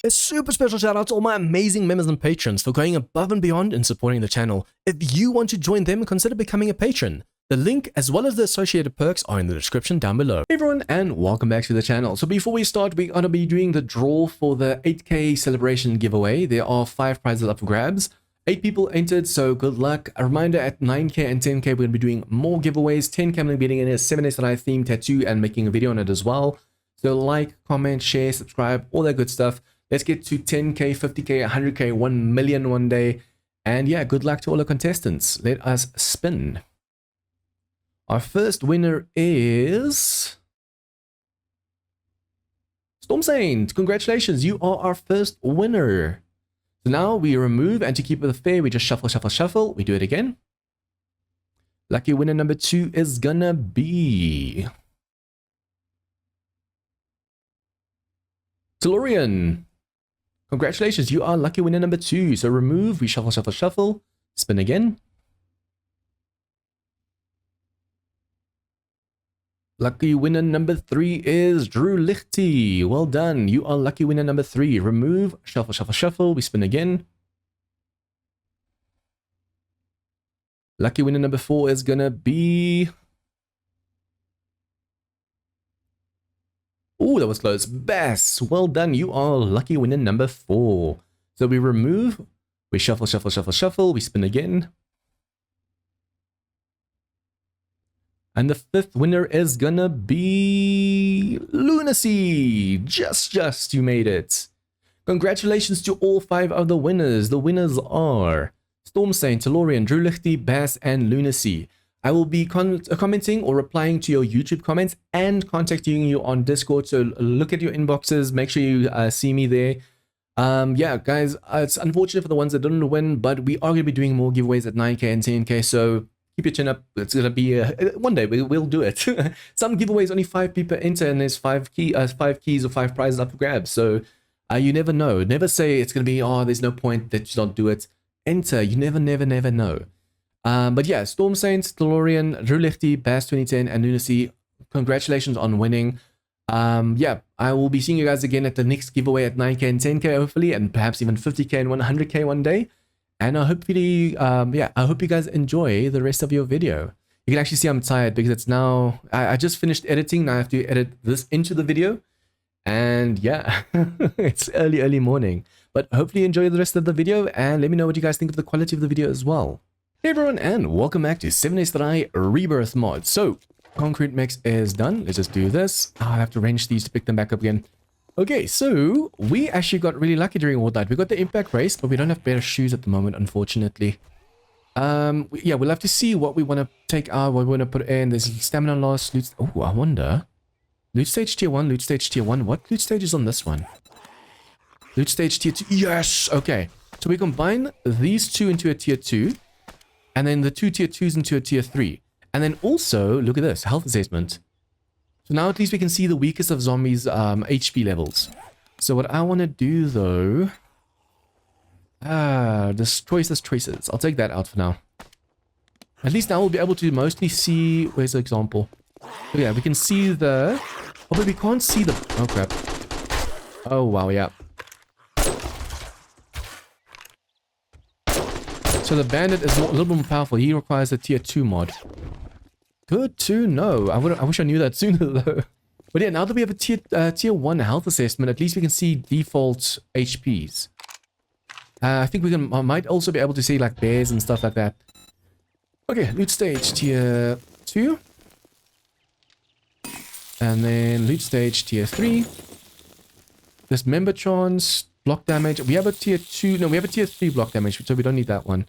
A super special shout out to all my amazing members and patrons for going above and beyond in supporting the channel. If you want to join them, consider becoming a patron. The link as well as the associated perks are in the description down below. Hey everyone, and welcome back to the channel. So before we start, we're going to be doing the draw for the 8k celebration giveaway. There are 5 prizes up for grabs. 8 people entered, so good luck. A reminder, at 9k and 10k we're going to be doing more giveaways. 10k I'm going to be getting in a 7 SLI theme tattoo and making a video on it as well. So like, comment, share, subscribe, all that good stuff. Let's get to 10k, 50k, 100k, 1 million one day. And yeah, good luck to all the contestants. Let us spin. Our first winner is Storm Saint. Congratulations, you are our first winner. So now we remove, and to keep it fair, we just shuffle, shuffle, shuffle. We do it again. Lucky winner number 2 is gonna be Tellurian. Congratulations, you are lucky winner number 2. So remove, we shuffle, shuffle, shuffle. Spin again. Lucky winner number 3 is Drew Lichty. Well done. You are lucky winner number 3. Remove, shuffle, shuffle, shuffle. We spin again. Lucky winner number 4 is gonna be... Oh, that was close. Bass. Well done. You are lucky winner number 4. So we remove, we shuffle, shuffle, shuffle, shuffle. We spin again. And the 5th winner is gonna be Lunacy. Just you made it. Congratulations to all 5 of the winners. The winners are Storm Saint, Tellurian, Drew Lichty, Bass, and Lunacy. I will be commenting or replying to your YouTube comments and contacting you on Discord. So look at your inboxes. Make sure you see me there. Yeah, guys, it's unfortunate for the ones that didn't win, but we are going to be doing more giveaways at 9k and 10k. So keep your chin up. It's gonna be one day we'll do it. Some giveaways only 5 people enter, and there's 5 keys or 5 prizes up for grabs. So you never know. Never say it's gonna be, oh, there's no point that you don't do it. Enter. You never know. But yeah, Storm Saints, Tellurian, Drew Lichty, Bass 2010, and Lunacy, congratulations on winning. Yeah, I will be seeing you guys again at the next giveaway at 9k and 10k hopefully, and perhaps even 50k and 100k one day. And I hopefully, yeah, I hope you guys enjoy the rest of your video. You can actually see I'm tired because it's now, I just finished editing. Now I have to edit this into the video. And yeah, it's early morning. But hopefully you enjoy the rest of the video, and let me know what you guys think of the quality of the video as well. Hey everyone, and welcome back to 7 SLI Rebirth Mod. So, concrete mix is done. Let's just do this. Oh, I have to wrench these to pick them back up again. Okay, so we actually got really lucky during Horde night. We got the impact race, but we don't have better shoes at the moment, unfortunately. Yeah, we'll have to see what we want to take out, what we want to put in. There's stamina loss, loot. Oh, I wonder. Loot stage tier 1, loot stage tier 1. What loot stage is on this one? Loot stage tier 2. Yes! Okay. So we combine these 2 into a tier 2, and then the 2 tier 2s into a tier 3. And then also, look at this, health assessment. So now at least we can see the weakest of zombies' HP levels. So what I want to do though... this choices. I'll take that out for now. At least now we'll be able to mostly see... Where's the example? Oh yeah, we can see the... Oh, but we can't see the... Oh crap. Oh wow, yeah. So the bandit is a little bit more powerful. He requires a tier 2 mod. Good to know. I wish I knew that sooner though. But yeah, now that we have a tier 1 health assessment, at least we can see default HPs. I think I might also be able to see like bears and stuff like that. Okay, loot stage tier 2. And then loot stage tier 3. Dismembertrons, block damage. We have a tier 2. No, we have a tier 3 block damage, so we don't need that one.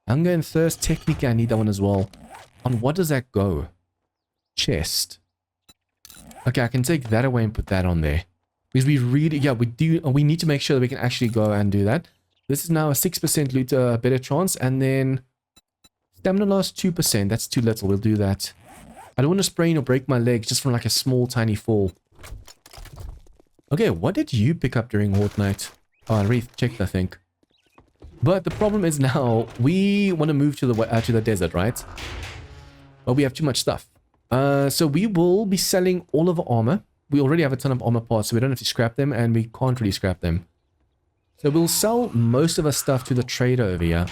Hunger and thirst, technically I need that one as well. On what does that go? Chest. Okay, I can take that away and put that on there. Because we really, yeah, we need to make sure that we can actually go and do that. This is now a 6% loot, better chance. And then stamina loss 2%. That's too little. We'll do that. I don't want to sprain or break my legs just from like a small, tiny fall. Okay, what did you pick up during Horde night? Oh, I already checked, I think. But the problem is now we want to move to the desert, right? But we have too much stuff. So we will be selling all of our armor. We already have a ton of armor parts, so we don't have to scrap them, and we can't really scrap them. So we'll sell most of our stuff to the trader over here.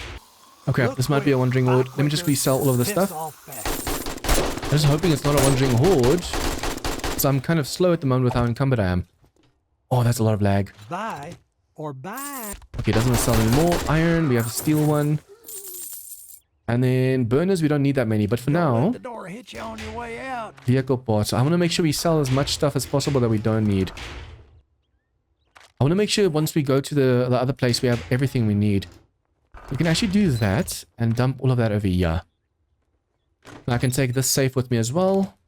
Oh crap, this might be a wandering horde. Let me just resell all of this stuff. I'm just hoping it's not a wandering horde. So I'm kind of slow at the moment with how encumbered I am. Oh, that's a lot of lag. Buy or buy. Okay, doesn't sell any more. Iron, we have a steel one. And then burners, we don't need that many. But for now, The door hit you on your way out. vehicle parts. I want to make sure we sell as much stuff as possible that we don't need. I want to make sure once we go to the other place, we have everything we need. We can actually do that and dump all of that over here. And I can take this safe with me as well.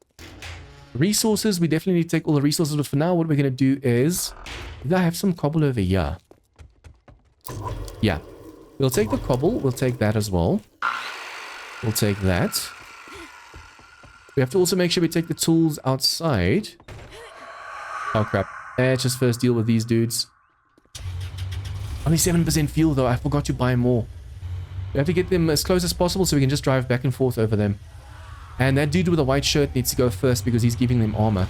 Resources, we definitely need to take all the resources, but for now, what we're going to do is... I have some cobble over here. Yeah. We'll take the cobble. We'll take that as well. We'll take that. We have to also make sure we take the tools outside. Oh, crap. Let's just first deal with these dudes. Only 7% fuel, though. I forgot to buy more. We have to get them as close as possible so we can just drive back and forth over them. And that dude with the white shirt needs to go first because he's giving them armor.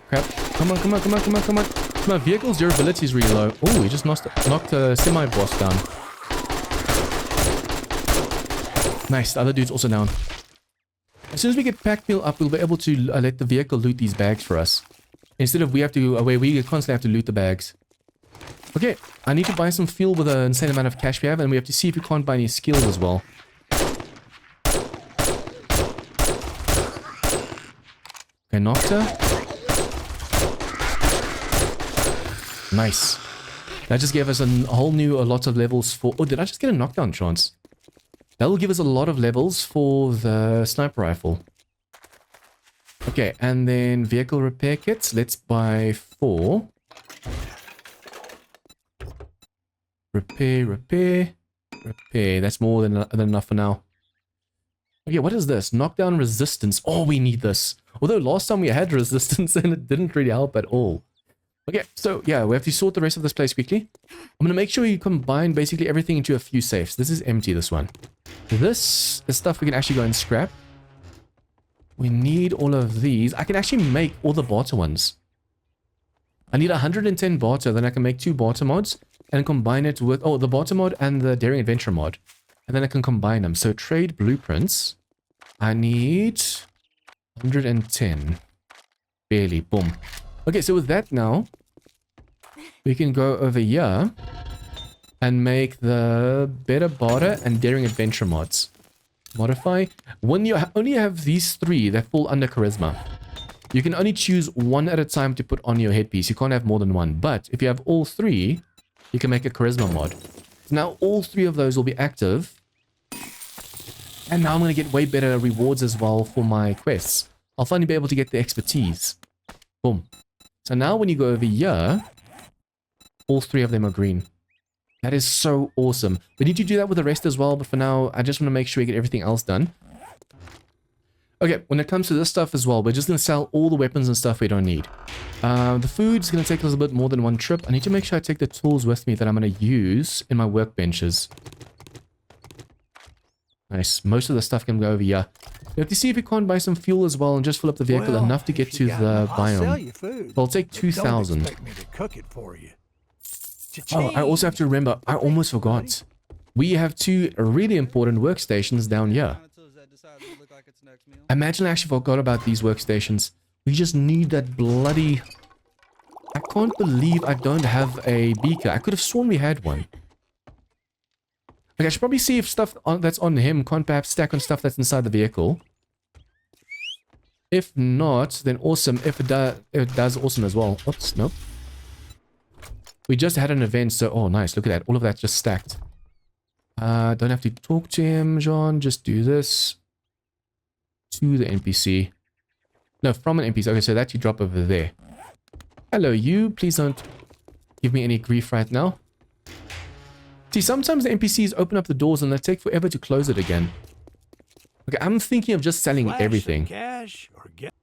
Crap. Come on, come on, come on, come on, come on. My vehicle's durability is really low. Oh, he just knocked a semi-boss down. Nice, the other dude's also down. As soon as we get pack meal up, we'll be able to let the vehicle loot these bags for us. Instead of we constantly have to loot the bags. Okay, I need to buy some fuel with an insane amount of cash we have, and we have to see if we can't buy any skills as well. Okay, knocked her. Nice. That just gave us a whole new lot of levels for... Oh, did I just get a knockdown chance? That will give us a lot of levels for the sniper rifle. Okay, and then vehicle repair kits. Let's buy 4. Repair, repair, repair. That's more than enough for now. Okay, what is this? Knockdown resistance. Oh, we need this. Although last time we had resistance and it didn't really help at all. Okay, so yeah, we have to sort the rest of this place quickly. I'm going to make sure we combine basically everything into a few safes. This is empty, this one. This is stuff we can actually go and scrap. We need all of these. I can actually make all the barter ones. I need 110 barter, then I can make 2 barter mods and combine it with... Oh, the barter mod and the daring adventure mod. And then I can combine them. So trade blueprints. I need 110. Barely. Boom. Okay, so with that now, we can go over here and make the better barter and daring adventure mods. Modify. When you only have these 3 that fall under charisma, you can only choose 1 at a time to put on your headpiece. You can't have more than 1. But if you have all 3, you can make a charisma mod. Now all 3 of those will be active. And now I'm going to get way better rewards as well for my quests. I'll finally be able to get the expertise. Boom. So now when you go over here, all 3 of them are green. That is so awesome. We need to do that with the rest as well, but for now, I just want to make sure we get everything else done. Okay, when it comes to this stuff as well, we're just going to sell all the weapons and stuff we don't need. The food's going to take a little bit more than 1 trip. I need to make sure I take the tools with me that I'm going to use in my workbenches. Nice. Most of the stuff can go over here. We have to see if we can't buy some fuel as well and just fill up the vehicle enough to get to the biome. I'll take 2,000. Oh, I also have to remember, I almost forgot. We have 2 really important workstations down here. Imagine I actually forgot about these workstations. We just need that bloody... I can't believe I don't have a beaker. I could have sworn we had one. Okay, I should probably see if stuff that's on him can't perhaps stack on stuff that's inside the vehicle. If not, then awesome. If it does, awesome as well. Oops, nope. We just had an event, so... Oh, nice. Look at that. All of that just stacked. Don't have to talk to him, Jean. Just do this. To the NPC. No, from an NPC. Okay, so that you drop over there. Hello, you. Please don't give me any grief right now. See, sometimes the NPCs open up the doors and they take forever to close it again. Okay, I'm thinking of just selling Flash some everything. cash or get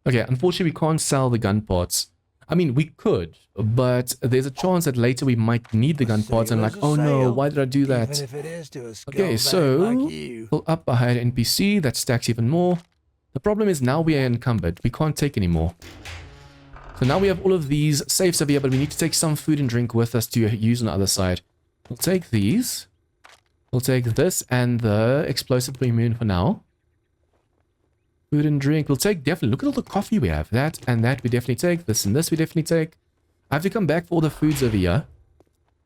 Okay, unfortunately, we can't sell the gun parts. I mean, we could, but there's a chance that later we might need the gun parts and like, Sale is a oh no, sale, why did I do that? even if it is to a Okay, scumbag so like you. pull up a hired NPC, that stacks even more. The problem is now we are encumbered. We can't take any more. So now we have all of these safes over here, but we need to take some food and drink with us to use on the other side. We'll take these. We'll take this and the explosive immune for now. Food and drink. We'll take definitely. Look at all the coffee we have. That and that we definitely take. This and this we definitely take. I have to come back for all the foods over here.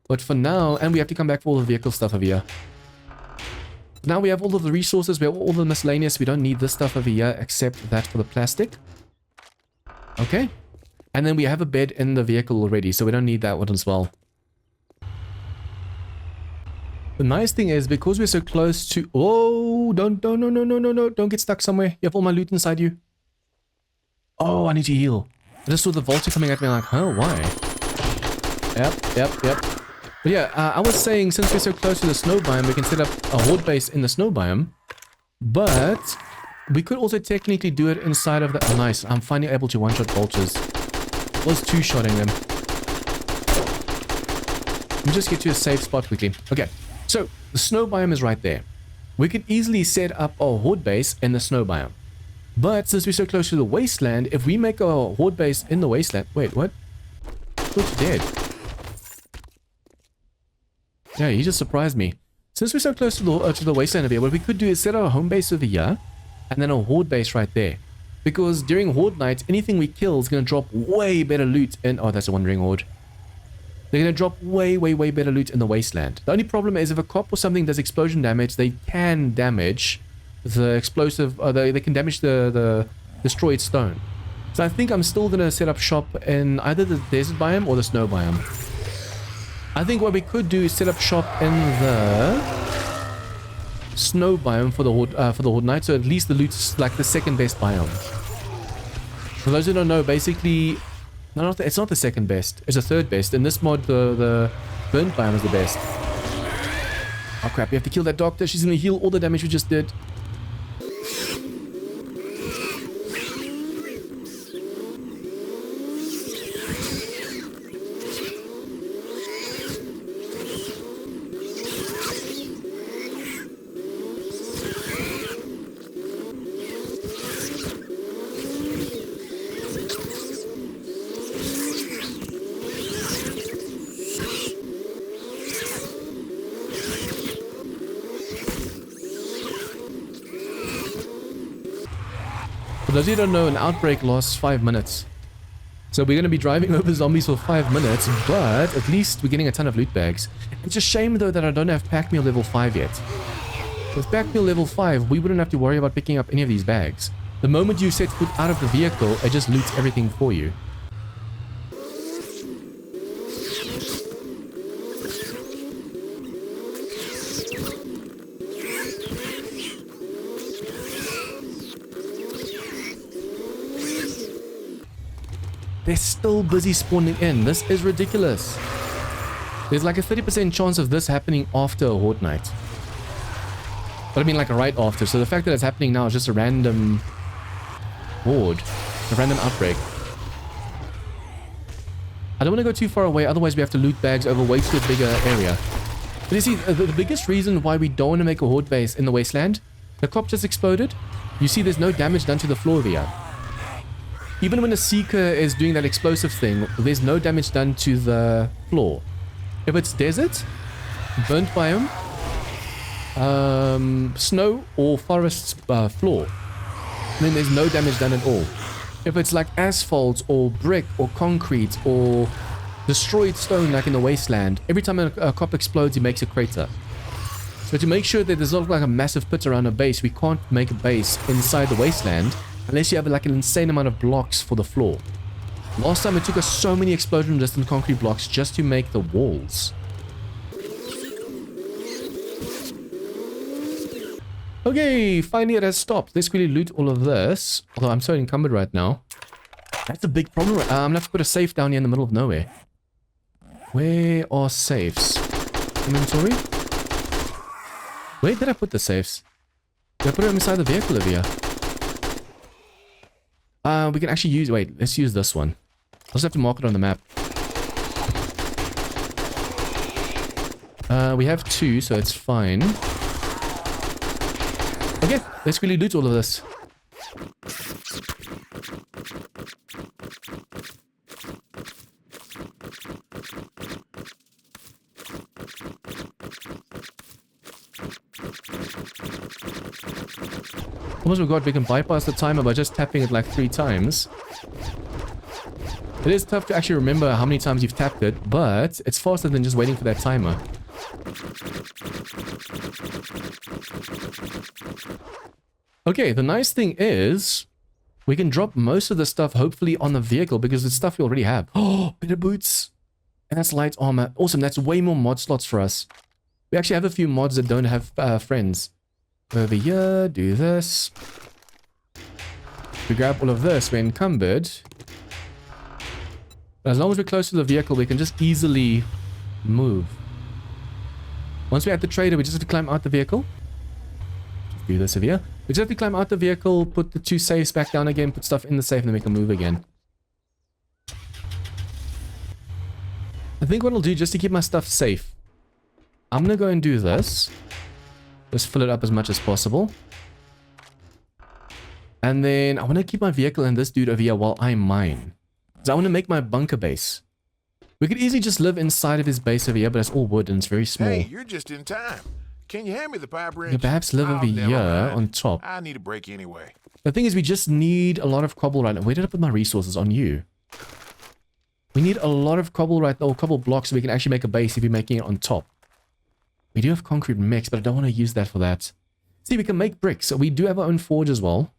But for now, and we have to come back for all the vehicle stuff over here. Now we have all of the resources. We have all the miscellaneous. We don't need this stuff over here except that for the plastic. Okay. And then we have a bed in the vehicle already, so we don't need that one as well. The nice thing is, because we're so close to... Oh, no, don't get stuck somewhere. You have all my loot inside you. Oh, I need to heal. I just saw the vulture coming at me like, huh, why? Yep. But yeah, I was saying, since we're so close to the snow biome, we can set up a horde base in the snow biome. But we could also technically do it inside of the... Oh, nice. I'm finally able to one-shot vultures. I was two-shotting them. Let me just get to a safe spot quickly. Okay. So, the snow biome is right there. We could easily set up a horde base in the snow biome. But since we're so close to the wasteland, if we make a horde base in the wasteland... Wait, what? I thought you're dead. Yeah, he just surprised me. Since we're so close to the wasteland over here, what we could do is set our home base over here, and then a horde base right there. Because during horde night, anything we kill is going to drop way better loot in... Oh, that's a wandering horde. They're going to drop way better loot in the wasteland. The only problem is if a cop or something does explosion damage, they can damage the explosive... they can damage the destroyed stone. So I think I'm still going to set up shop in either the desert biome or the snow biome. I think what we could do is set up shop in the snow biome for the horde night, so at least the loot's like the second best biome. For those who don't know, basically... No, it's not the second best. It's the third best. In this mod, the burnt biome is the best. Oh crap, we have to kill that doctor. She's going to heal all the damage we just did. For those who don't know, an outbreak lasts 5 minutes. So we're going to be driving over zombies for 5 minutes, but at least we're getting a ton of loot bags. It's a shame though that I don't have pack meal level 5 yet. With pack meal level 5, we wouldn't have to worry about picking up any of these bags. The moment you set foot out of the vehicle, it just loots everything for you. They're still busy spawning in. This is ridiculous. There's like a 30% chance of this happening after a horde night. But I mean like right after. So the fact that it's happening now is just a random horde. A random outbreak. I don't want to go too far away. Otherwise we have to loot bags over way to a bigger area. But you see, the biggest reason why we don't want to make a horde base in the wasteland. The cop just exploded. You see there's no damage done to the floor here. Even when a Seeker is doing that explosive thing, there's no damage done to the floor. If it's desert, burnt biome, snow or forest floor, then there's no damage done at all. If it's like asphalt or brick or concrete or destroyed stone like in the wasteland, every time a cop explodes, he makes a crater. So to make sure that there's not like a massive pit around a base, we can't make a base inside the wasteland unless you have like an insane amount of blocks for the floor. Last time it took us so many explosion resistant concrete blocks just to make the walls. Okay, finally it has stopped. Let's quickly loot all of this. Although I'm so encumbered right now. That's a big problem. I'm gonna have to put a safe down here in the middle of nowhere. Where are safes? Inventory? Where did I put the safes? Did I put them inside the vehicle over here? We can actually use... Wait, let's use this one. I'll just have to mark it on the map. We have 2, so it's fine. Okay, let's quickly loot all of this. Almost forgot we can bypass the timer by just tapping it like 3 times. It is tough to actually remember how many times you've tapped it, but it's faster than just waiting for that timer. Okay, the nice thing is we can drop most of the stuff hopefully on the vehicle because it's stuff we already have. Oh, better boots. And that's light armor. Awesome, that's way more mod slots for us. We actually have a few mods that don't have friends. Over here, do this. We grab all of this, we're encumbered. But as long as we're close to the vehicle, we can just easily move. Once we're at the trader, we just have to climb out the vehicle. Just do this over here. We just have to climb out the vehicle, put the 2 safes back down again, put stuff in the safe, and then we can move again. I think what I'll do, just to keep my stuff safe, I'm going to go and do this. Just fill it up as much as possible. And then I want to keep my vehicle and this dude over here while I mine. Because I want to make my bunker base. We could easily just live inside of his base over here, but it's all wood and it's very small. Hey, you're just in time. Can you hand me the pipe wrench? We could perhaps live over here on top. I need a break anyway. The thing is, we just need a lot of cobble right now. Where did I put my resources? On you. We need a lot of cobble right now, or cobble blocks, so we can actually make a base if we're making it on top. We do have concrete mix, but I don't want to use that for that. See, we can make bricks. So we do have our own forge as well.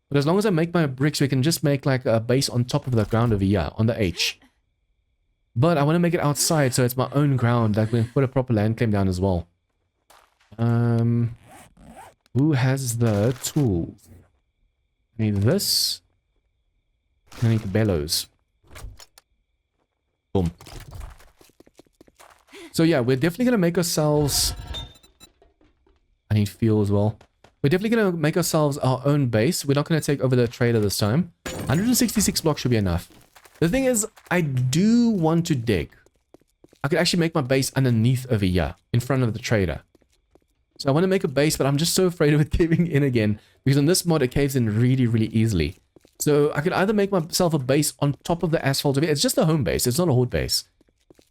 But as long as I make my bricks, we can just make like a base on top of the ground over here, on the H. But I want to make it outside, so it's my own ground. Like we can put a proper land claim down as well. Who has the tools? I need this. I need the bellows. Boom. So yeah, we're definitely going to make ourselves... I need fuel as well. We're definitely going to make ourselves our own base. We're not going to take over the trader this time. 166 blocks should be enough. The thing is, I do want to dig. I could actually make my base underneath over here, in front of the trader. So I want to make a base, but I'm just so afraid of it caving in again. Because on this mod, it caves in really, really easily. So I could either make myself a base on top of the asphalt over here. It's just a home base. It's not a horde base.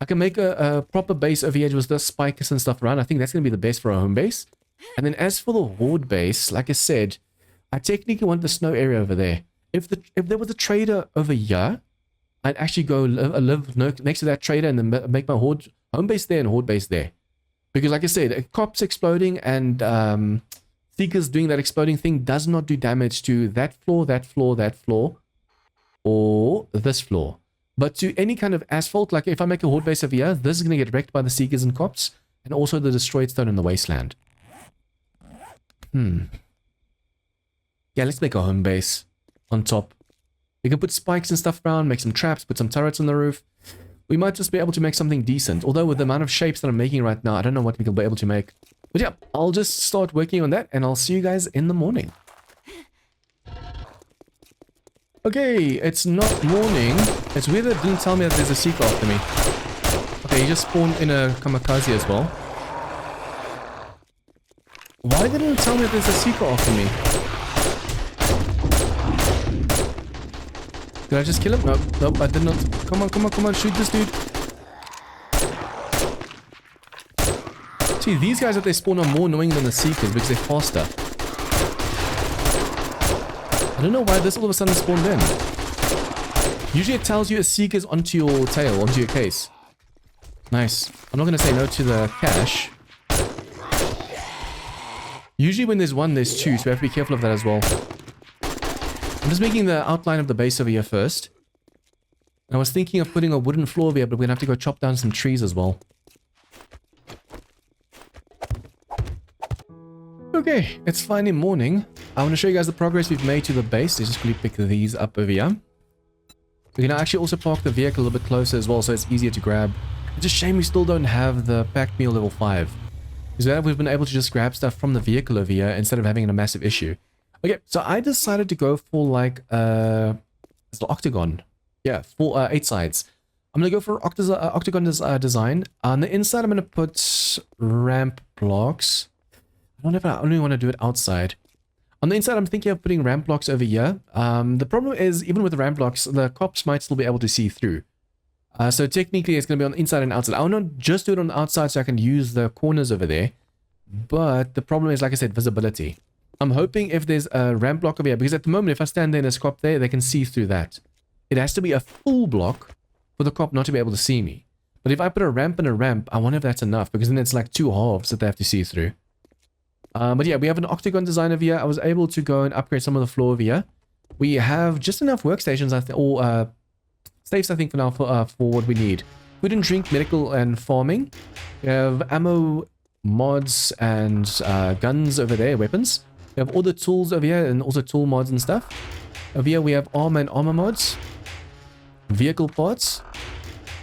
I can make a proper base over here with the spikes and stuff around. I think that's going to be the best for a home base. And then as for the horde base, like I said, I technically want the snow area over there. If there was a trader over here, I'd actually go live next to that trader and then make my horde home base there and horde base there. Because like I said, cops exploding and seekers doing that exploding thing does not do damage to that floor, that floor, that floor, or this floor. But to any kind of asphalt, like if I make a horde base over here, this is going to get wrecked by the seekers and cops, and also the destroyed stone in the wasteland. Yeah, let's make a home base on top. We can put spikes and stuff around, make some traps, put some turrets on the roof. We might just be able to make something decent. Although with the amount of shapes that I'm making right now, I don't know what we can be able to make. But yeah, I'll just start working on that, and I'll see you guys in the morning. Okay, it's not morning. It's weird that it didn't tell me that there's a seeker after me. Okay, he just spawned in a kamikaze as well. Why didn't it tell me that there's a seeker after me? Did I just kill him? Nope, I did not. Come on, shoot this dude. See, these guys that they spawn are more annoying than the seekers because they're faster. I don't know why this all of a sudden spawned in. Usually it tells you a seeker's onto your tail, onto your case. Nice. I'm not going to say no to the cache. Usually when there's one, there's two, so we have to be careful of that as well. I'm just making the outline of the base over here first. I was thinking of putting a wooden floor over here, but we're going to have to go chop down some trees as well. Okay, it's finally morning. I want to show you guys the progress we've made to the base. Let's just really pick these up over here. We can actually also park the vehicle a little bit closer as well, so it's easier to grab. It's a shame we still don't have the packed meal level 5. is that we've been able to just grab stuff from the vehicle over here instead of having a massive issue. Okay, so I decided to go for like it's the octagon. Yeah, 8 sides. I'm gonna go for octagon design. On the inside, I'm gonna put ramp blocks. I don't know if I only want to do it outside. On the inside, I'm thinking of putting ramp blocks over here. The problem is, even with the ramp blocks, the cops might still be able to see through. So technically, it's going to be on the inside and outside. I want to just do it on the outside so I can use the corners over there. But the problem is, like I said, visibility. I'm hoping if there's a ramp block over here, because at the moment, if I stand there and there's a cop there, they can see through that. It has to be a full block for the cop not to be able to see me. But if I put a ramp and a ramp, I wonder if that's enough, because then it's like 2 halves that they have to see through. But yeah, we have an octagon design over here. I was able to go and upgrade some of the floor over here. We have just enough workstations, I think, or safes, I think, for now for what we need. Food and drink, medical, and farming. We have ammo, mods, and guns over there, weapons. We have all the tools over here, and also tool mods and stuff. Over here, we have armor and armor mods, vehicle parts,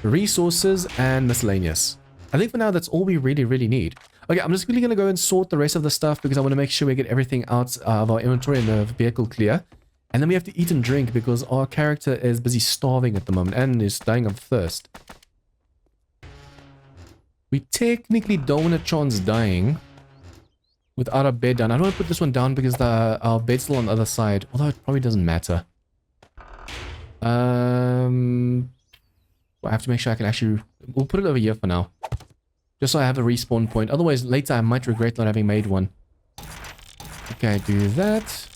resources, and miscellaneous. I think for now, that's all we really need. Okay, I'm just really going to go and sort the rest of the stuff because I want to make sure we get everything out of our inventory and the vehicle clear. And then we have to eat and drink because our character is busy starving at the moment and is dying of thirst. We technically don't want a chance dying without our bed down. I don't want to put this one down because our bed's still on the other side, although it probably doesn't matter. I have to make sure I can actually... We'll put it over here for now. Just so I have a respawn point. Otherwise, later I might regret not having made one. Okay, do that.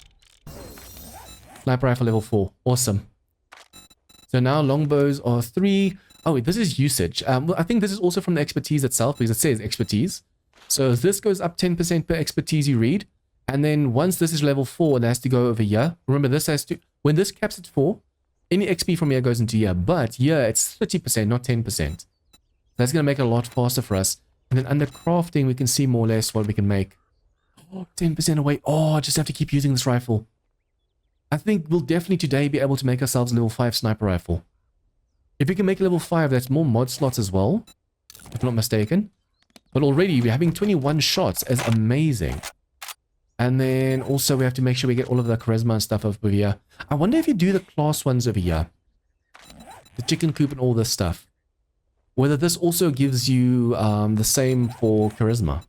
Sniper rifle level 4. Awesome. So now longbows are 3. Oh, this is usage. Well, I think this is also from the expertise itself because it says expertise. So this goes up 10% per expertise you read. And then once this is level 4, it has to go over here. Remember, this has to... When this caps at 4, any XP from here goes into here. But here, it's 30%, not 10%. That's going to make it a lot faster for us. And then under crafting, we can see more or less what we can make. Oh, 10% away. Oh, I just have to keep using this rifle. I think we'll definitely today be able to make ourselves a level 5 sniper rifle. If we can make a level 5, that's more mod slots as well. If I'm not mistaken. But already, we're having 21 shots is amazing. And then also we have to make sure we get all of the charisma and stuff over here. I wonder if you do the class ones over here. The chicken coop and all this stuff. Whether this also gives you the same for charisma.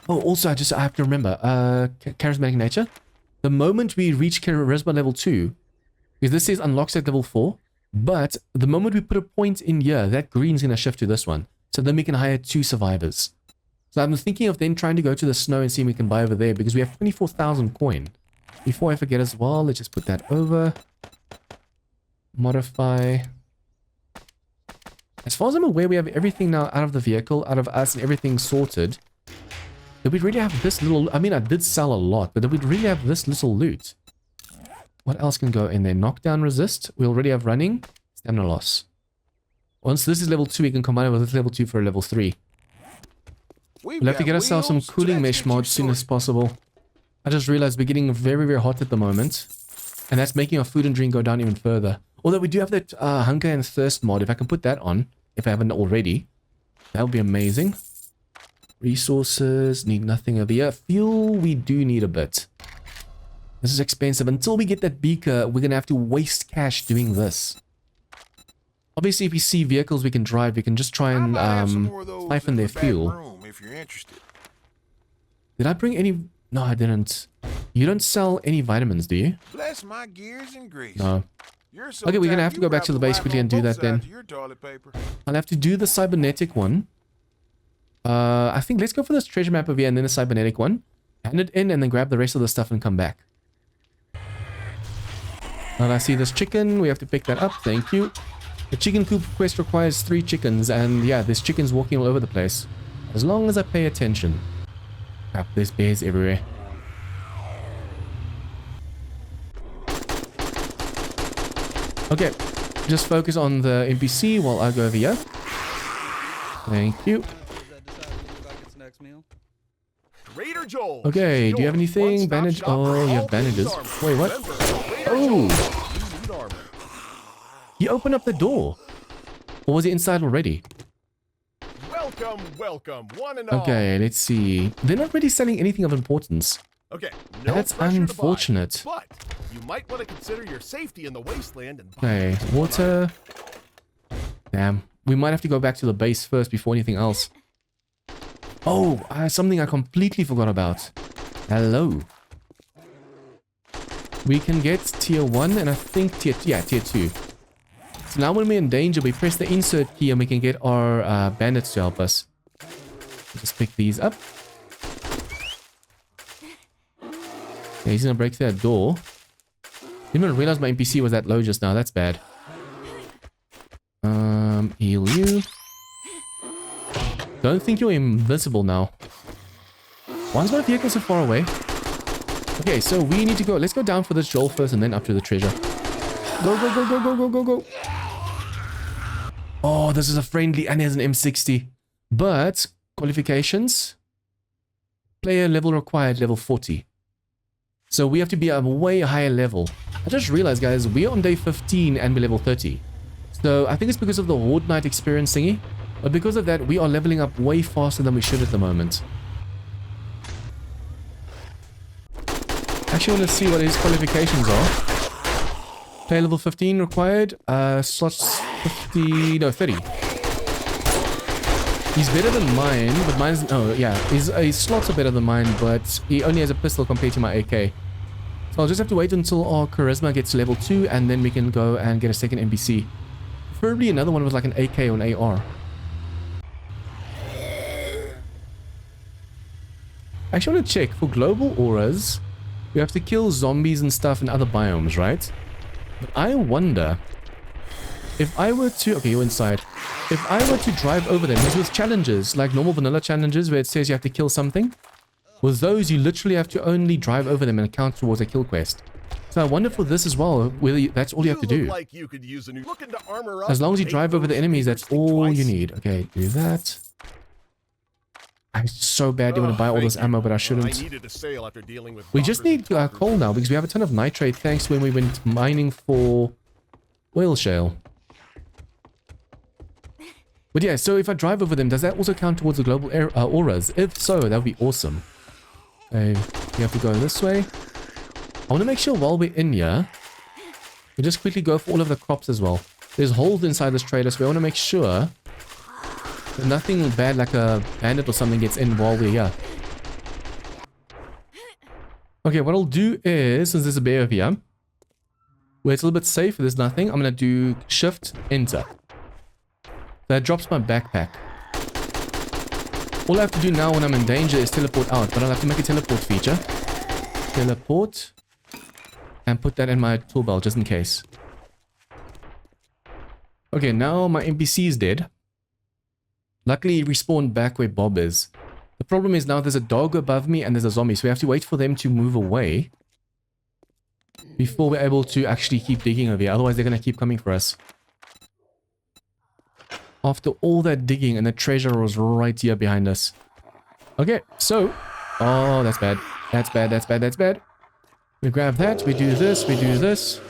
Oh, also, I have to remember, charismatic nature. The moment we reach charisma level 2, because this says unlocks at level 4, but the moment we put a point in here, that green's going to shift to this one. So then we can hire 2 survivors. So I'm thinking of then trying to go to the snow and see if we can buy over there, because we have 24,000 coin. Before I forget as well, let's just put that over. Modify... As far as I'm aware, we have everything now out of the vehicle, out of us, and everything sorted. Did we really have this little... I mean, I did sell a lot, but did we really have this little loot? What else can go in there? Knockdown resist. We already have running. Stamina loss. Once this is level 2, we can combine it with this level 2 for a level 3. We'll have to get ourselves some cooling mesh mods as soon as possible. I just realized we're getting very hot at the moment. And that's making our food and drink go down even further. Although we do have that hunger and thirst mod. If I can put that on, if I haven't already, that would be amazing. Resources, need nothing over here. Fuel, we do need a bit. This is expensive. Until we get that beaker, we're going to have to waste cash doing this. Obviously, if we see vehicles we can drive, we can just try and siphon their fuel. If you're interested. Did I bring any... No, I didn't. You don't sell any vitamins, do you? Bless my gears and grease. No. Okay, we're gonna have to go back to the base quickly and do that then. I'll have to do the cybernetic one. I think let's go for this treasure map over here and then the cybernetic one. Hand it in and then grab the rest of the stuff and come back. And I see this chicken. We have to pick that up. Thank you. The chicken coop quest requires 3 chickens. And yeah, there's chickens walking all over the place. As long as I pay attention. Crap, there's bears everywhere. Okay, just focus on the NPC while I go over here. Thank you. Okay, do you have anything? Bandage? Oh, you have bandages. Wait, what? Oh! He opened up the door. Or was he inside already? Welcome, welcome, one and all. Okay, let's see. They're not really selling anything of importance. Okay, no That's pressure to buy, unfortunate. but you might want to consider your safety in the wasteland and Okay, water. Damn. We might have to go back to the base first before anything else. Oh, something I completely forgot about. Hello. We can get tier 1 and I think tier 2. So now when we're in danger, we press the insert key and we can get our bandits to help us. Just pick these up. Okay, he's gonna break through that door. Didn't even realize my NPC was that low just now. That's bad. Heal you. Don't think you're invincible now. Why is my vehicle so far away? Okay, so we need to go. Let's go down for this Joel first and then up to the treasure. Go, go, go, go, go, go, go, go. Oh, this is a friendly and he has an M60. But, qualifications. Player level required, level 40. So we have to be a way higher level. I just realized, guys, we're on day 15 and we're level 30. So I think it's because of the Horde Night experience thingy. But because of that, we are leveling up way faster than we should at the moment. Actually, I want to see what his qualifications are. Player level 15 required. Slots 50... No, 30. He's better than mine, but mine's... Oh, yeah. His slots are better than mine, but he only has a pistol compared to my AK. So I'll just have to wait until our charisma gets level 2, and then we can go and get a second NPC. Preferably another one with like an AK or an AR. I actually want to check. For global auras, we have to kill zombies and stuff in other biomes, right? But I wonder... If I were to... Okay, you're inside. If I were to drive over them, because with challenges, like normal vanilla challenges where it says you have to kill something, with those you literally have to only drive over them and count towards a kill quest. So I wonder for this as well, whether that's all you have to do. Like you could use a new... Looking to armor up As long as you and drive make over the those enemies, that's fingers all think you twice. need. Okay, do that. I so badly want to buy all this ammo, but I I shouldn't. needed a sale after dealing with We just need coal now, because we have a ton of nitrate thanks to when we went mining for whale shale. But yeah, so if I drive over them, does that also count towards the global auras? If so, that would be awesome. Okay, we have to go this way. I want to make sure while we're in here, we just quickly go for all of the crops as well. There's holes inside this trailer, so we want to make sure that nothing bad like a bandit or something gets in while we're here. Okay, what I'll do is, since there's a bear over here, where it's a little bit safe, there's nothing, I'm going to do Shift, Enter. That drops my backpack. All I have to do now when I'm in danger is teleport out, but I'll have to make a teleport feature. Teleport. And put that in my tool belt just in case. Okay, now my NPC is dead. Luckily, he respawned back where Bob is. The problem is now there's a dog above me and there's a zombie, so we have to wait for them to move away before we're able to actually keep digging over here. Otherwise, they're going to keep coming for us. After all that digging, and the treasure was right here behind us. Okay, so... Oh, that's bad. That's bad, that's bad, that's bad. We grab that, we do this, we do this.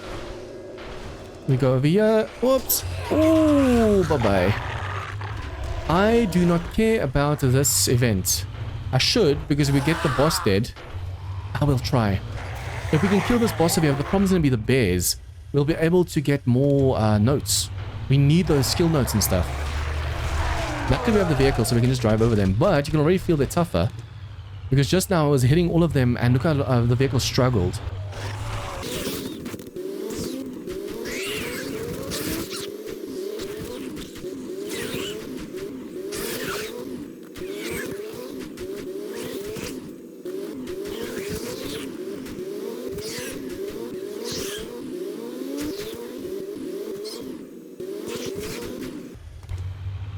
We go over here. Whoops. Oh, bye-bye. I do not care about this event. I should, because if we get the boss dead, I will try. If we can kill this boss over here, the problem's going to be the bears. We'll be able to get more notes. We need those skill notes and stuff. Luckily we have the vehicle so we can just drive over them. But you can already feel they're tougher. Because just now I was hitting all of them and look how the vehicle struggled.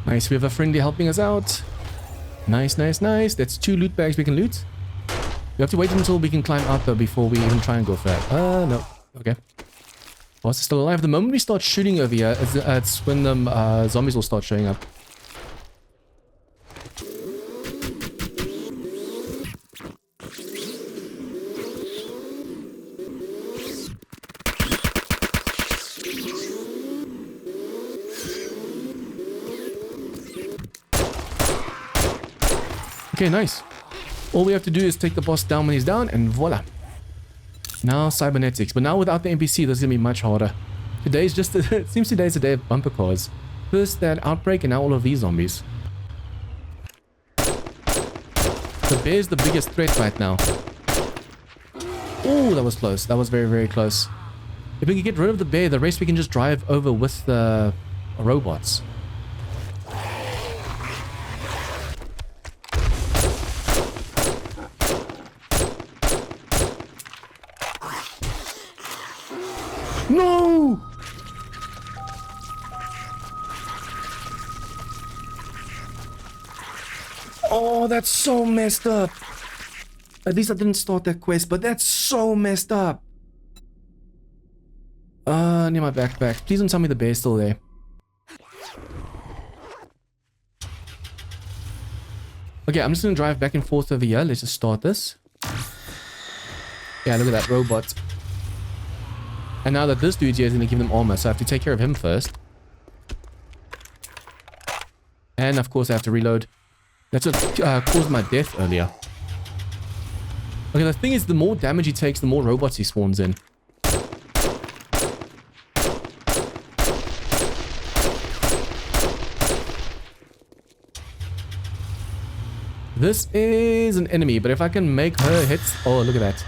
Nice, we have a friendly helping us out. Nice, nice, nice. That's 2 loot bags we can loot. We have to wait until we can climb out though before we even try and go for that. No. Okay. Boss is still alive. The moment we start shooting over here, it's when the zombies will start showing up. Okay, nice. All we have to do is take the boss down when he's down, and voila. Now cybernetics, but now without the NPC, this is gonna be much harder. Today's just it seems today's a day of bumper cars. First that outbreak, and now all of these zombies. The bear's the biggest threat right now. Oh, that was close. That was very, very close. If we can get rid of the bear, the rest we can just drive over with the robots. No! Oh, that's so messed up. At least I didn't start that quest, but that's so messed up. Near my backpack. Please don't tell me the bear's still there. Okay, I'm just gonna drive back and forth over here. Let's just start this. Yeah, look at that robot. And now that this dude here is gonna give them armor, so I have to take care of him first. And of course I have to reload. That's what caused my death earlier. Okay, the thing is, the more damage he takes, the more robots he spawns in. This is an enemy, but if I can make her hits... Oh, look at that.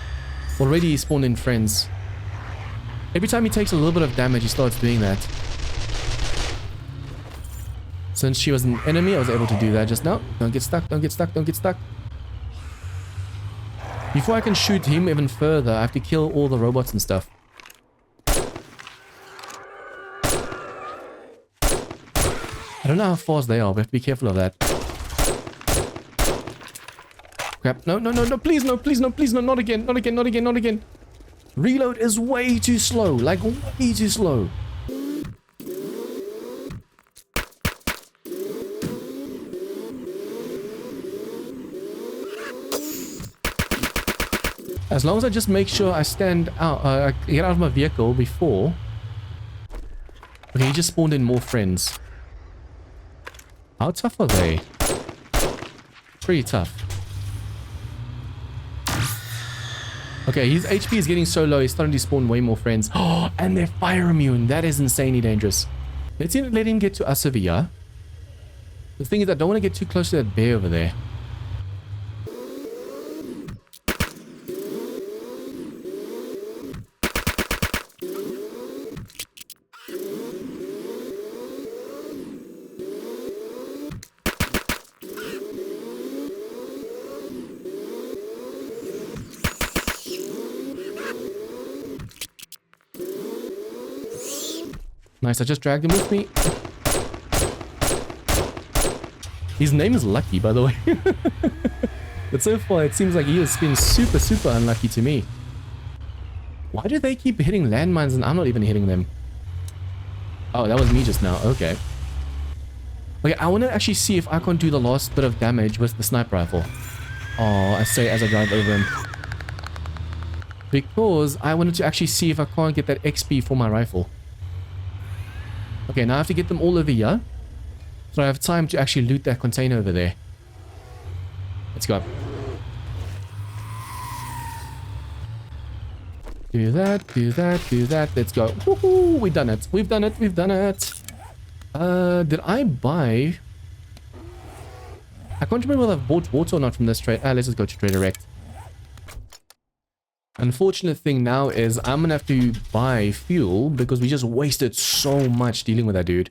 Already he spawned in friends. Every time he takes a little bit of damage, he starts doing that. Since she was an enemy, I was able to do that just now. Don't get stuck, don't get stuck, don't get stuck. Before I can shoot him even further, I have to kill all the robots and stuff. I don't know how fast they are, we have to be careful of that. Crap, no, no, no, no, please, no, please, no, please, no, not again, not again, not again, not again. Reload is way too slow, like way too slow. As long as I just make sure I stand out, I get out of my vehicle before. Okay, he just spawned in more friends. How tough are they? Pretty tough. Okay, his HP is getting so low, he's starting to spawn way more friends. Oh, and they're fire immune. That is insanely dangerous. Let's let him get to us over here. The thing is, I don't want to get too close to that bear over there. Nice, I just dragged him with me. His name is Lucky, by the way. But so far, it seems like he has been super, super unlucky to me. Why do they keep hitting landmines and I'm not even hitting them? Oh, that was me just now. Okay. Okay, I want to actually see if I can do the last bit of damage with the sniper rifle. Oh, I say as I drive over him. Because I wanted to actually see if I can't get that XP for my rifle. Okay, now I have to get them all over here. So I have time to actually loot that container over there. Let's go. Do that, do that, do that. Let's go. Woohoo! We've done it. We've done it. We've done it. Did I buy... I can't remember whether I've bought water or not from this trade. Let's just go to Trade Direct. Unfortunate thing now is I'm gonna have to buy fuel because we just wasted so much dealing with that dude.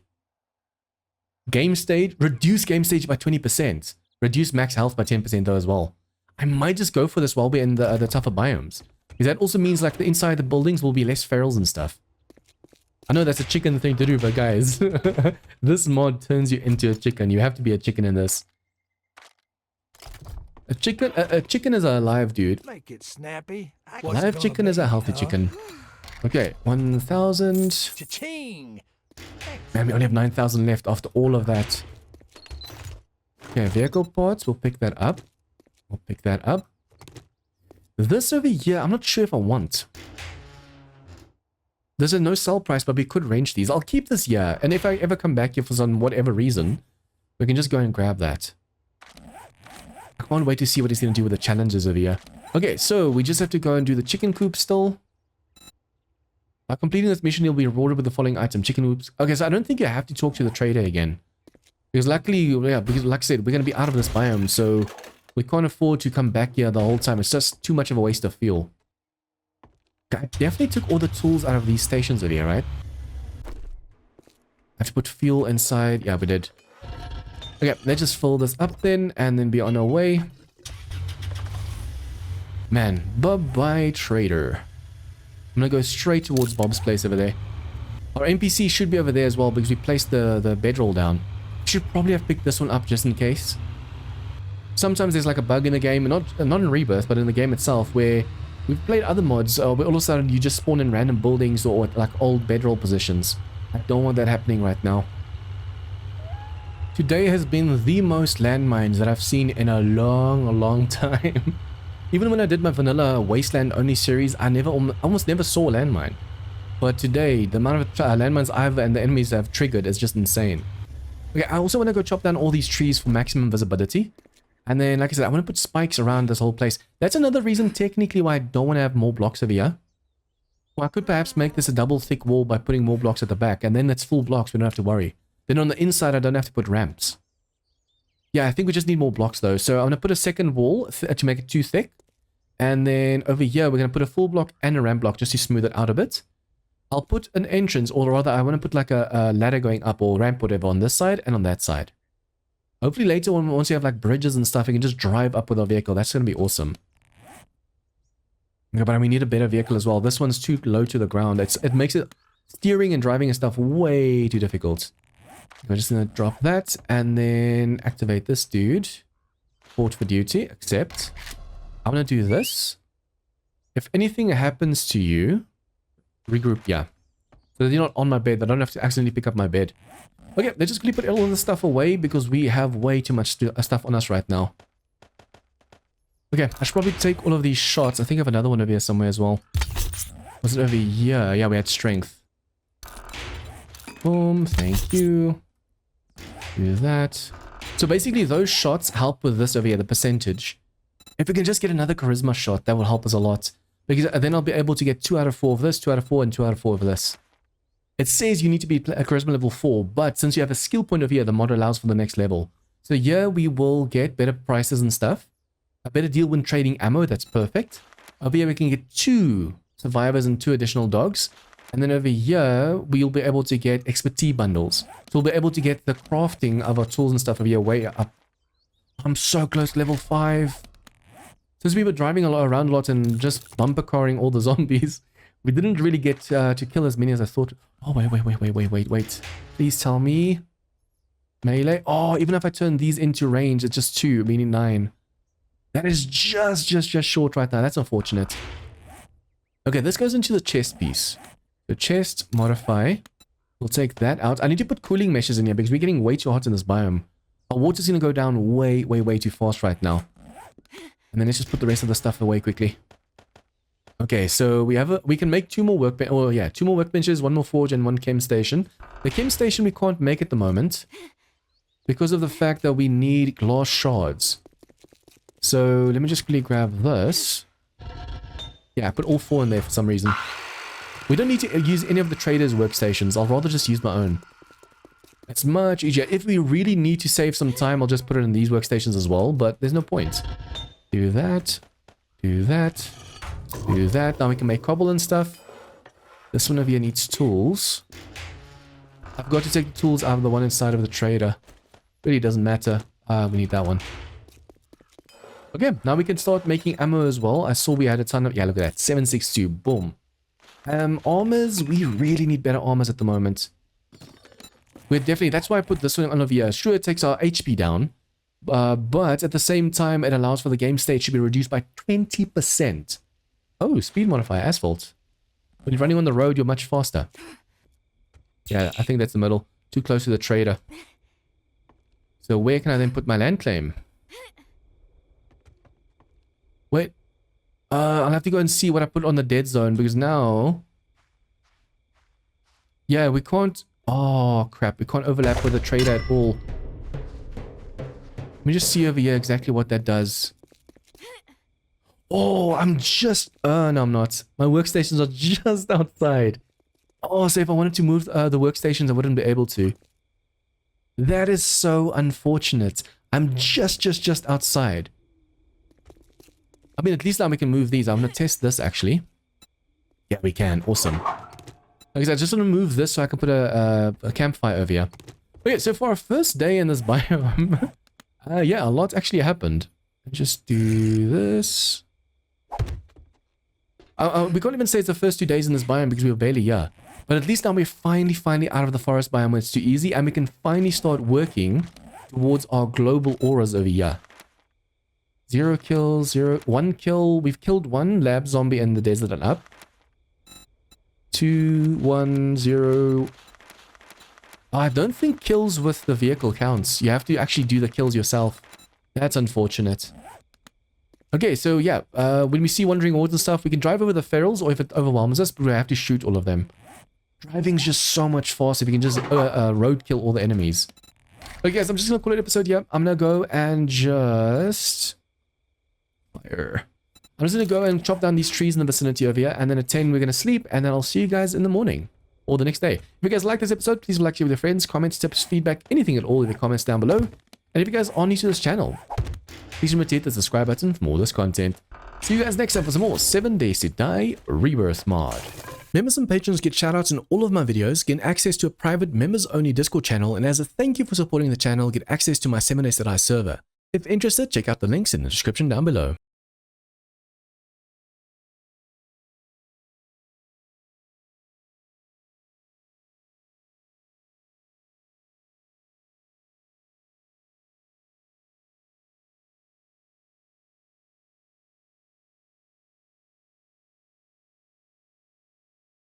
Game stage, reduce game stage by 20%. Reduce max health by 10% though as well. I might just go for this while we're in the tougher biomes. Because that also means like the inside the buildings will be less ferals and stuff. I know that's a chicken thing to do, but guys, this mod turns you into a chicken. You have to be a chicken in this. A chicken is a live dude. Make it snappy. Live chicken is a healthy chicken. Okay, 1,000. Cha-ching. Man, we only have 9,000 left after all of that. Okay, vehicle parts, we'll pick that up. We'll pick that up. This over here, I'm not sure if I want. There's a no sell price, but we could range these. I'll keep this here, and if I ever come back here for some whatever reason, we can just go and grab that. I can't wait to see what he's going to do with the challenges over here. Okay, so we just have to go and do the chicken coop still. By completing this mission, you'll be rewarded with the following item. Chicken coops. Okay, so I don't think you have to talk to the trader again. Because luckily, yeah, because like I said, we're going to be out of this biome, so we can't afford to come back here the whole time. It's just too much of a waste of fuel. Okay, I definitely took all the tools out of these stations over here, right? I have to put fuel inside. Yeah, we did. Okay, let's just fill this up then, and then be on our way. Man, bye-bye, trader. I'm gonna go straight towards Bob's place over there. Our NPC should be over there as well, because we placed the bedroll down. Should probably have picked this one up just in case. Sometimes there's like a bug in the game, not in Rebirth, but in the game itself, where we've played other mods, where all of a sudden you just spawn in random buildings or like old bedroll positions. I don't want that happening right now. Today has been the most landmines that I've seen in a long time. Even when I did my vanilla Wasteland only series, I almost never saw a landmine. But today, the amount of landmines I've and the enemies have triggered is just insane. Okay, I also want to go chop down all these trees for maximum visibility. And then, like I said, I want to put spikes around this whole place. That's another reason technically why I don't want to have more blocks over here. Well, I could perhaps make this a double thick wall by putting more blocks at the back. And then it's full blocks, we don't have to worry. Then on the inside, I don't have to put ramps. Yeah, I think we just need more blocks though. So I'm going to put a second wall to make it too thick. And then over here, we're going to put a full block and a ramp block just to smooth it out a bit. I'll put an entrance, or rather I want to put like a ladder going up or ramp whatever on this side and on that side. Hopefully later on, once you have like bridges and stuff, you can just drive up with our vehicle. That's going to be awesome. Yeah, but we need a better vehicle as well. This one's too low to the ground. It makes it steering and driving and stuff way too difficult. I'm just going to drop that and then activate this dude. Port for duty, accept. I'm going to do this. If anything happens to you, regroup, yeah. So that you're not on my bed. I don't have to accidentally pick up my bed. Okay, let's just quickly put all of this stuff away because we have way too much stuff on us right now. Okay, I should probably take all of these shots. I think I have another one over here somewhere as well. Was it over here? Yeah, we had strength. Boom, thank you. Do that. So basically those shots help with this over here, the percentage. If we can just get another charisma shot, that will help us a lot. Because then I'll be able to get 2 out of 4 of this, 2 out of 4, and 2 out of 4 of this. It says you need to be a charisma level 4, but since you have a skill point over here, the mod allows for the next level. So here we will get better prices and stuff. A better deal when trading ammo, that's perfect. Over here we can get 2 survivors and 2 additional dogs. And then over here, we'll be able to get expertise bundles. So we'll be able to get the crafting of our tools and stuff over here way up. I'm so close to level 5. Since we were driving around a lot and just bumper carring all the zombies, we didn't really get to kill as many as I thought. Oh, wait. Please tell me. Melee. Oh, even if I turn these into range, it's just 2, meaning 9. That is just short right now. That's unfortunate. Okay, this goes into the chest piece. The chest, modify. We'll take that out. I need to put cooling meshes in here because we're getting way too hot in this biome. Our water's going to go down way too fast right now. And then let's just put the rest of the stuff away quickly. Okay, so we can make 2 more workbenches. Oh yeah, 2 more workbenches, 1 more forge, and 1 chem station. The chem station we can't make at the moment because of the fact that we need glass shards. So let me just quickly grab this. Yeah, I put all 4 in there for some reason. We don't need to use any of the traders' workstations. I'll rather just use my own. It's much easier. If we really need to save some time, I'll just put it in these workstations as well, but there's no point. Do that. Do that. Do that. Now we can make cobble and stuff. This one over here needs tools. I've got to take the tools out of the one inside of the trader. Really doesn't matter. We need that one. Okay, now we can start making ammo as well. I saw we had a ton of... Yeah, look at that. 762. Boom. Armors. We really need better armors at the moment. We're definitely... That's why I put this one on over here. Sure, it takes our HP down. But at the same time, it allows for the game state to be reduced by 20%. Oh, speed modifier, asphalt. When you're running on the road, you're much faster. Yeah, I think that's the middle. Too close to the trader. So where can I then put my land claim? Wait. I'll have to go and see what I put on the dead zone because now... Yeah, we can't... Oh, crap. We can't overlap with the trader at all. Let me just see over here exactly what that does. Oh, I'm just... no, I'm not. My workstations are just outside. Oh, so if I wanted to move the workstations, I wouldn't be able to. That is so unfortunate. I'm just outside. I mean, at least now we can move these. I'm going to test this, actually. Yeah, we can. Awesome. Okay, so I just want to move this so I can put a campfire over here. Okay, so for our first day in this biome, yeah, a lot actually happened. Just do this. We can't even say it's the first 2 days in this biome because we were barely here. But at least now we're finally out of the forest biome where it's too easy, and we can finally start working towards our global auras over here. 0 kills, 1 kill. We've killed 1 lab zombie in the desert and up. 2, 1, 0. I don't think kills with the vehicle counts. You have to actually do the kills yourself. That's unfortunate. Okay, so yeah, when we see wandering hordes and stuff, we can drive over the ferals, or if it overwhelms us, but we have to shoot all of them. Driving's just so much faster if you can just roadkill all the enemies. Okay, guys, I'm just going to call it an episode here. I'm going to go and just... fire. I'm just going to go and chop down these trees in the vicinity over here, and then at 10 we're going to sleep, and then I'll see you guys in the morning. Or the next day. If you guys like this episode, please like, share with your friends, comments, tips, feedback, anything at all in the comments down below. And if you guys are new to this channel, please remember to hit the subscribe button for more of this content. See you guys next time for some more 7 Days to Die Rebirth Mod. Members and patrons get shoutouts in all of my videos, get access to a private members-only Discord channel, and as a thank you for supporting the channel, get access to my 7 Days to Die server. If interested, check out the links in the description down below.